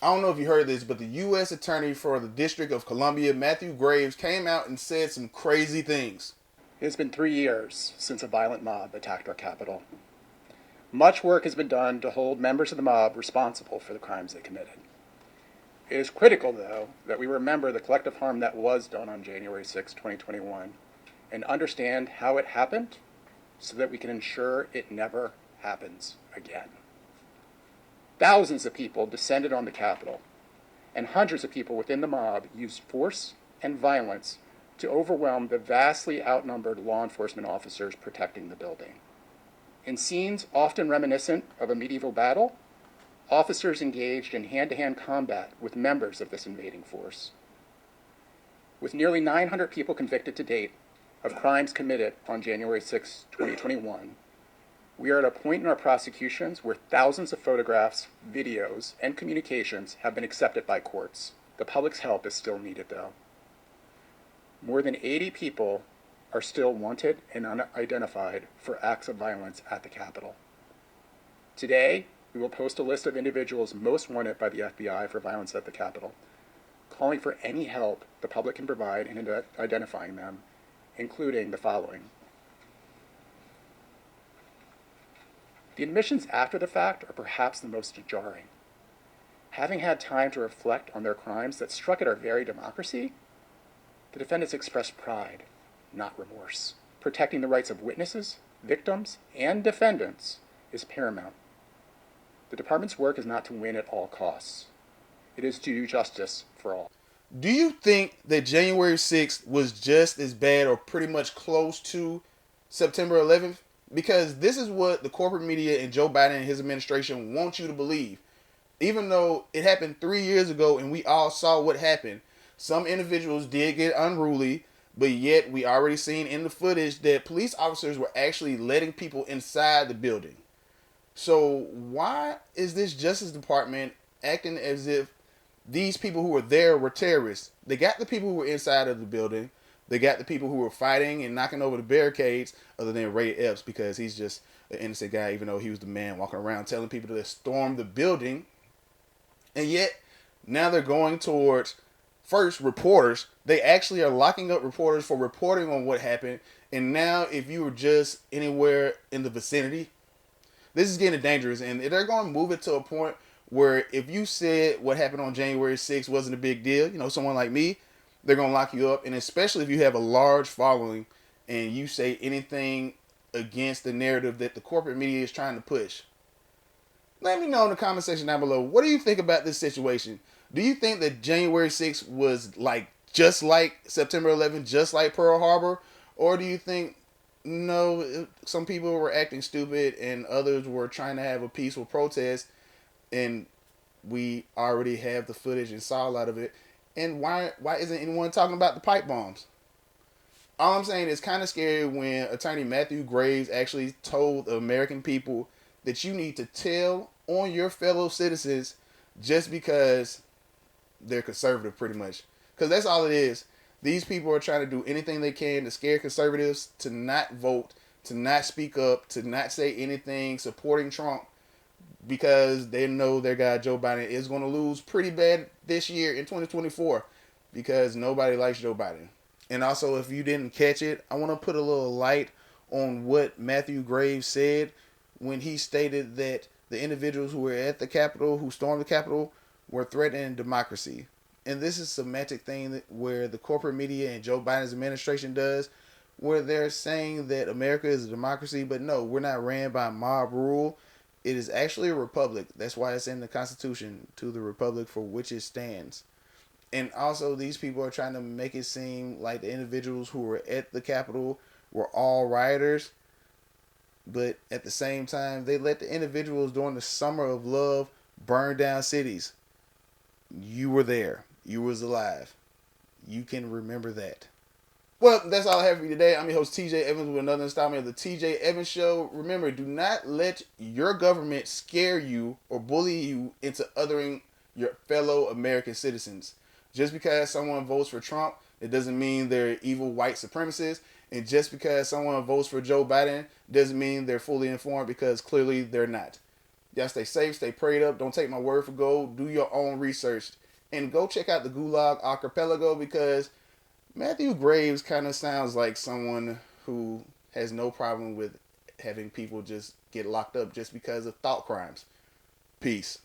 I don't know if you heard this, but the U.S. Attorney for the District of Columbia, Matthew Graves, came out and said some crazy things. It has been 3 years since a violent mob attacked our capital. Much work has been done to hold members of the mob responsible for the crimes they committed. It is critical, though, that we remember the collective harm that was done on January 6, 2021, and understand how it happened so that we can ensure it never happens again. Thousands of people descended on the Capitol, and hundreds of people within the mob used force and violence to overwhelm the vastly outnumbered law enforcement officers protecting the building. In scenes often reminiscent of a medieval battle, officers engaged in hand-to-hand combat with members of this invading force. With nearly 900 people convicted to date of crimes committed on January 6, 2021, we are at a point in our prosecutions where thousands of photographs, videos, and communications have been accepted by courts. The public's help is still needed, though. More than 80 people are still wanted and unidentified for acts of violence at the Capitol. Today, we will post a list of individuals most wanted by the FBI for violence at the Capitol, calling for any help the public can provide in identifying them, including the following. The admissions after the fact are perhaps the most jarring. Having had time to reflect on their crimes that struck at our very democracy, the defendants expressed pride, not remorse. Protecting the rights of witnesses, victims, and defendants is paramount. The department's work is not to win at all costs. It is to do justice for all. Do you think that January 6th was just as bad or pretty much close to September 11th? Because this is what the corporate media and Joe Biden and his administration want you to believe. Even though it happened 3 years ago and we all saw what happened, some individuals did get unruly, but yet we already seen in the footage that police officers were actually letting people inside the building. So why is this Justice Department acting as if these people who were there were terrorists? They got the people who were inside of the building. They got the people who were fighting and knocking over the barricades, other than Ray Epps, because he's just an innocent guy, even though he was the man walking around telling people to storm the building. And yet, now they're going towards, first, reporters. They actually are locking up reporters for reporting on what happened. And now, if you were just anywhere in the vicinity, this is getting dangerous. And they're going to move it to a point where if you said what happened on January 6th wasn't a big deal, someone like me, they're going to lock you up. And especially if you have a large following and you say anything against the narrative that the corporate media is trying to push. Let me know in the comment section down below. What do you think about this situation? Do you think that January 6th was just like September 11th, just like Pearl Harbor? Or do you think, no, some people were acting stupid and others were trying to have a peaceful protest and we already have the footage and saw a lot of it? And why isn't anyone talking about the pipe bombs? All I'm saying is kind of scary when Attorney Matthew Graves actually told the American people that you need to tell on your fellow citizens just because they're conservative, pretty much. Because that's all it is. These people are trying to do anything they can to scare conservatives to not vote, to not speak up, to not say anything supporting Trump, because they know their guy Joe Biden is going to lose pretty bad this year in 2024 because nobody likes Joe Biden. And also, if you didn't catch it, I want to put a little light on what Matthew Graves said when he stated that the individuals who were at the Capitol, who stormed the Capitol, were threatening democracy. And this is a semantic thing where the corporate media and Joe Biden's administration does, where they're saying that America is a democracy, but no, we're not ran by mob rule. It is actually a republic. That's why it's in the Constitution, to the republic for which it stands. And also, these people are trying to make it seem like the individuals who were at the Capitol were all rioters. But at the same time, they let the individuals during the Summer of Love burn down cities. You were there. You was alive. You can remember that. Well, that's all I have for you today. I'm your host, TJ Evans, with another installment of the TJ Evans Show. Remember, do not let your government scare you or bully you into othering your fellow American citizens. Just because someone votes for Trump, it doesn't mean they're evil white supremacists. And just because someone votes for Joe Biden doesn't mean they're fully informed, because clearly they're not. Y'all stay safe, stay prayed up. Don't take my word for gold. Do your own research. And go check out the Gulag Archipelago because Matthew Graves kind of sounds like someone who has no problem with having people just get locked up just because of thought crimes. Peace.